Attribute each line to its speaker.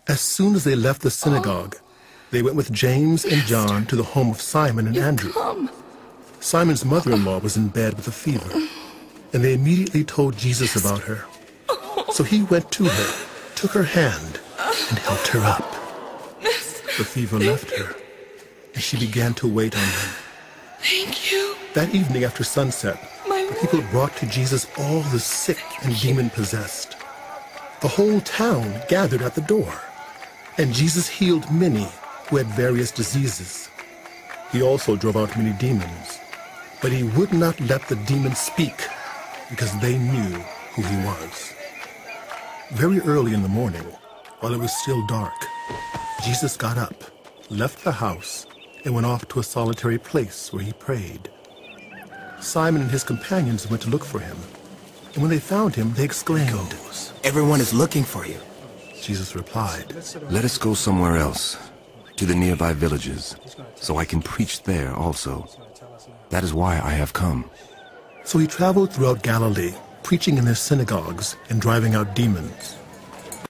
Speaker 1: As soon as they left the synagogue, they went with James and John to the home of Simon and Andrew. Simon's mother-in-law was in bed with a fever, and they immediately told Jesus about her. So he went to her, took her hand, and helped her up. The fever left her, and she began to wait on them.
Speaker 2: Thank you.
Speaker 1: That evening after sunset, the people brought to Jesus all the sick and demon-possessed. The whole town gathered at the door, and Jesus healed many who had various diseases. He also drove out many demons, but he would not let the demons speak because they knew who he was. Very early in the morning, while it was still dark, Jesus got up, left the house, and went off to a solitary place where he prayed. Simon and his companions went to look for him, and when they found him, they exclaimed,
Speaker 3: "Everyone is looking for you."
Speaker 1: Jesus replied,
Speaker 4: "Let us go somewhere else, to the nearby villages, so I can preach there also. That is why I have come."
Speaker 1: So he traveled throughout Galilee, preaching in their synagogues and driving out demons.